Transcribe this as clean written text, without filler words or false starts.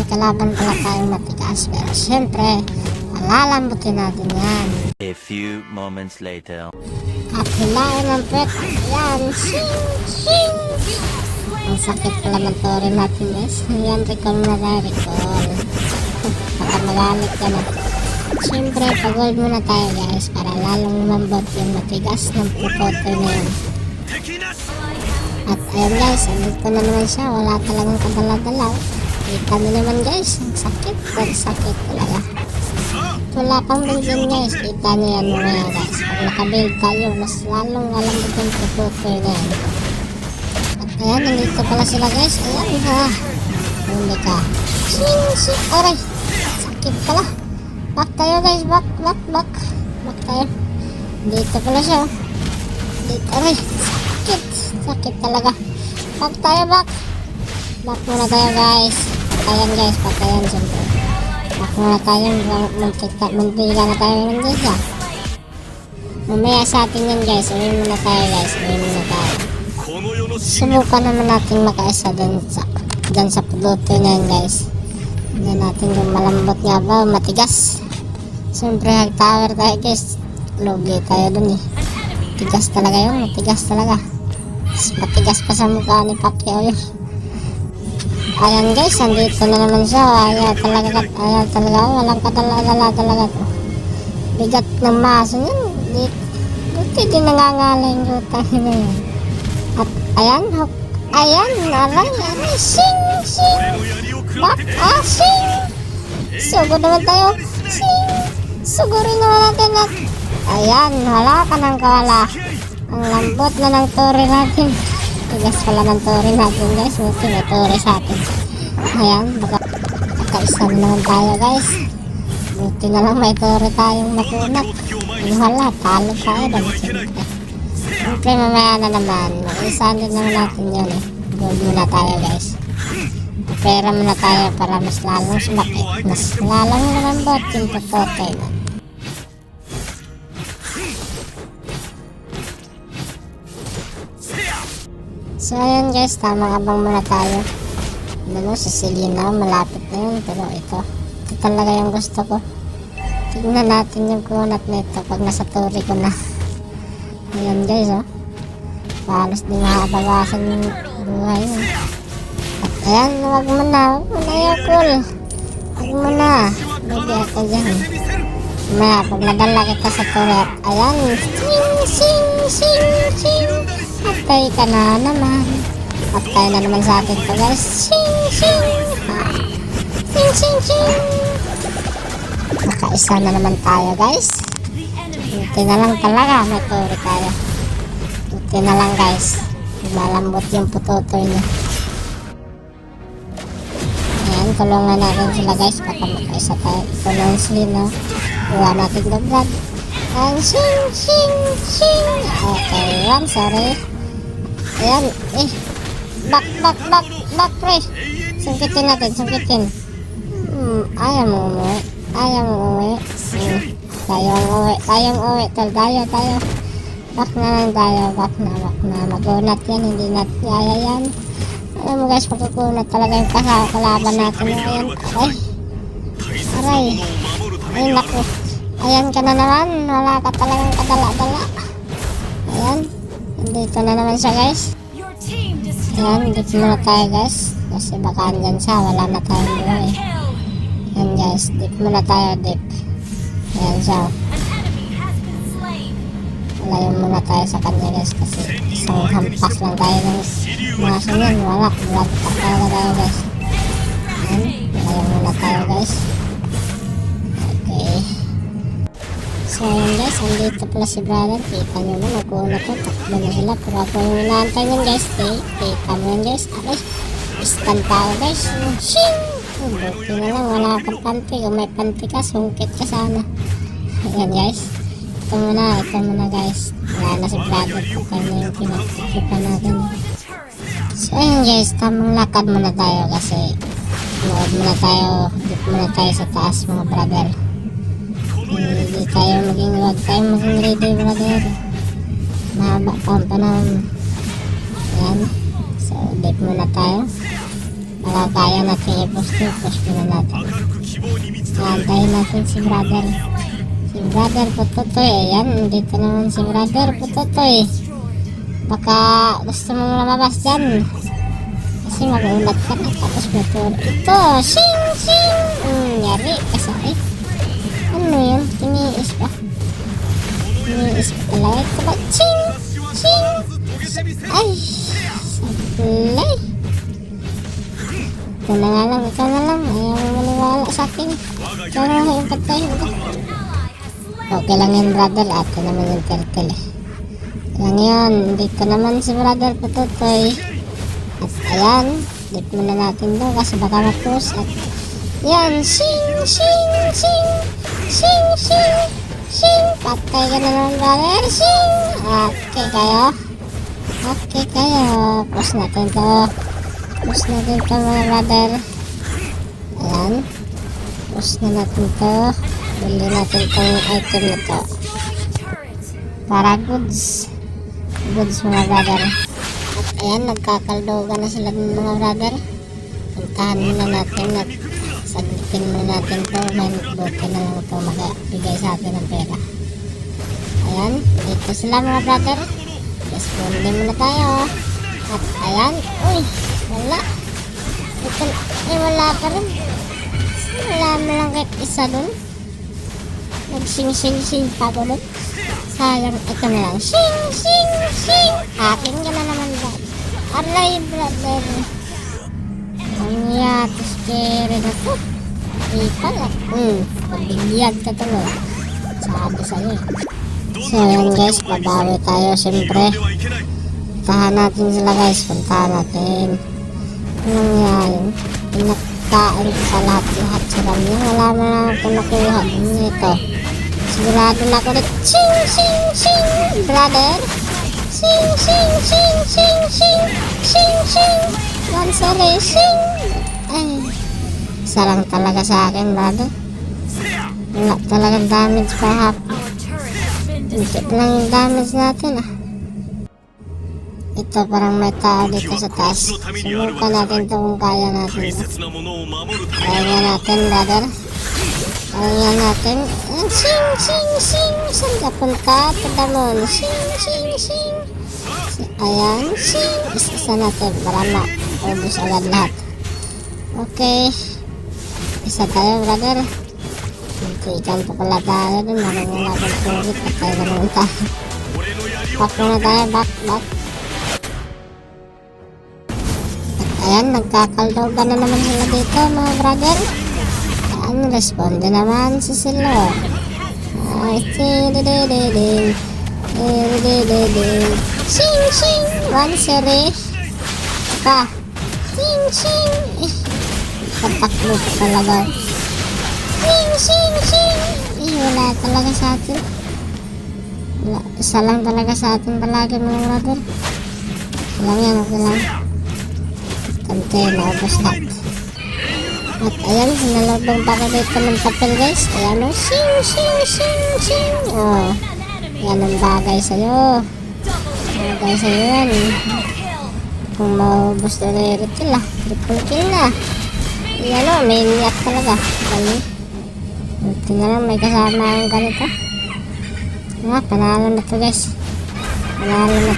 kalaban pala tayong matigas. Pero syempre, palalambutin natin yan. A few moments later. At hilain ang pet. Yan. Shing! Shing! Ang sakit pala ng tori natin guys. Yan, recall na tayo, recall. Baka magalit ka na. Siyempre, pag-hold muna tayo guys para lalong lumambot yung matigas ng pupotoy na yun. At ayun guys, andito na naman siya. Wala talagang kadala-dalaw. Kita nyo naman guys, ang sakit. Ang sakit talaga. Wala pang benzin guys. Kita nyo yan mamaya guys. Pag nakabuild tayo, mas lalong lalambot yung pupotoy na yan. At ayan, nandito pala sila guys. Ayan ha. Huli ka. Shing! Shing! Aray! Sakit pala. Back tayo guys, back tayo. Dito pala siya. Dito, aray, sakit talaga. Back tayo, back muna tayo guys. Patayan guys, patayan siyempre. Back muna tayo, muntiga na tayo ng guys ha. Mamaya sa atin yan guys, uwi muna tayo guys, subukan naman natin makaisa dyan sa produkto na yan guys. Hindi natin yung malambot nga ba, matigas. Siyempre hag tower tayo guys. Lugi tayo dun eh. Matigas talaga yun, matigas talaga. Matigas pa sa mukha ni Pacquiao yun. Ayan guys, andito na naman siya. Ayaw talaga, walang kadala-dala talaga to. Bigat ng maso yun. Buti di nangangalay yung ruta na yun. At ayan, aray, sing! Back, sing! Sugod naman tayo. Sing! Sugurin naman natin at ayan, wala ka ng kawala. Ang lambot na ng tori natin. Tigas pala ng tori natin guys. Buti may tori sa atin. Ayan, baka-isa na naman tayo guys. Buti na lang may tori tayong makunat. Wala, talo tayo dahil siyempre. Siyempre mamaya na naman. Mag-isa din naman natin yun eh. Gold muna tayo guys. Pera muna tayo para mas lalong sumakit. Mas lalong lumambot yung pupotoy na. So ayan guys, tamang abang muna tayo. Ano, si Selena, malapit na yun. Pero ito talaga yung gusto ko. Tignan natin yung kunat nito pag nasa tori ko na. Ayan guys oh. Palos di makabawasan yung buhay yun. At ayan, wag mo na yung cool. Wag mo na. Baby ako dyan. Maya, pag nadala kita sa tori. Ayan, sing. Patay ka na naman. Patay na naman sa atin to guys. Sing. Nakaisa na naman tayo guys. Buti na lang talaga. May tori tayo. Buti na lang guys. Malambot yung putotoy niya. Ayan, tulungan natin sila guys. Baka makaisa tayo. Tulungan sila no. Huwag natin doblad. Ayan, sing. Okay, yan, sorry. Ayan, back pre. Sungkitin natin. Ayaw mo umuwi. Tayong uwi. Tayo. Back na lang tayo. Back na. Magunat yan, hindi natin kaya yan. Alam mo guys, magkukunat talaga yung kalaban natin. Aray. Ay, naku. Ayan ka na naman. Wala ka talagang kadala-dala. Ayan. Dito na naman siya guys. Ayan, dito na tayo guys. Kasi baka andyan siya. Wala na tayong buhay. Ayan guys. Dip muna tayo, dip. Ayan siya. Layo muna tayo sa kanya guys. Kasi isang hampas lang tayo ng maso yan. Wala. Blood pack talaga tayo guys. Ayan. Layo muna tayo guys. Okay. So ayan guys, andito pala si brother. Kita nyo na, magkuuna to. Takbo na sila. Pero ako yung inaantay nyo guys. Kita mo yan guys. Aray, istan tayo guys. Shing! Buti na lang, wala kang panty. Kung may panty ka, sungkit ka sana. Ayan guys. Ito muna guys. Wala na si brother. Patay na yung pinagsikipan natin. So ayan guys, tamang lakad muna tayo. Kasi load muna tayo. Dip muna tayo sa taas mga brother. Hindi tayo wag tayo maging ready brother. Mahaba pa ang panahon. Ayan. So dip muna tayo. Baka kaya natin i-push na natin. Antayin natin si brother. Si brother Putotoy. Ayan, dito naman si brother Putotoy. Baka gusto mong lumabas dyan. Kasi mag-ulat ka na. Tapos motor. Ito, shing, shing. Yari, kasakit. Ano yun? Tiniis pa. Tiniis pa talaga. Ito ba? Ching, ching. Ay, sablay. Ikaw na nga lang, ikaw na lang. Ayaw mo maniwala sa akin. Ikaw na lang yung patay. Okay lang yun, brother. Ato naman yung turtle. Lang yun. Dito naman si brother Putotoy. At ayan, dip muna natin doon kasi baka ma-push. At yan, shing, shing, shing, shing, shing, shing. Patay ka na naman, brother. Shing. Okay kayo. Okay kayo. Push natin to. Push natin to, mga brother. Ayan. Push na natin to. Bili natin tong item na to. Para goods. Goods, mga brother. At ayan, nagkakaldogan na sila ng mga brother. Puntahan muna natin at sagutin muna natin to. May buti na lang ito magbigay sa atin ng pera. Ayan, dito sila mga brother. Responding muna tayo. At ayan, uy, wala. Ito, wala pa rin. Wala mo lang kahit isa dun. Nagsing-sing-sing pa ko dun. Sayang, ito na lang. Shing, shing, shing. Akin ka na naman ba? Aray, brother. Ang yatos kere na to. Ika na. Pabigyan ka to, no? Sabi sa'yo. So, ayan guys, babawi tayo, siyempre. Puntahan natin sila guys, puntahan natin. Ano nga yun? Pinagkain ko sa lahat-lahat sila niya. Wala mo lang ako nakuha. Ito. Sigurado na ako rin. Shing, shing, shing, brother. Shing, shing, shing, shing, shing, shing, shing. Lansere, shing. Ay, isa lang talaga sa akin, brother. Wala talagang damage pa hapon. Hindi lang yung damage natin, ah. Ito, parang may tao dito sa taas. Subukan natin ito kung kaya natin. Kaya natin, brother. Kaya natin. Sing, sing, sing. Saan ka punta? Tadamon. Sing, sing, sing. Ayan, sing. Isa natin para maubos agad lahat. Okay. Isa tayo, brother. Ikan pa pala tayo dun. Marunong natin sulit. Patay na naman tayo. Back muna tayo. Back. Ayan, nagkakaldogan na naman sila dito, mga brother. Ayan, responde naman si Silo. Ay, tididididing. Sing, sing. One series. Pa. Sing, sing. Katakbo ko talaga. Sing, sing, sing. Wala talaga sa atin. Wala, isa lang talaga sa atin palagi, mga brother. Lang yan, okay lang. Kante, naubos lahat. At ayan, sinalabang pa ko dito ng papel guys. Ayan o, sing, sing, sing, sing. Oh, yan ang bagay sa'yo. Bagay sa'yo yan. Kung maubos na rin lah. Triple kill na. Ayan o, may niyak talaga. Ayan. Buti na lang may kasama ang ganito. Panalo na to guys. Panalo na.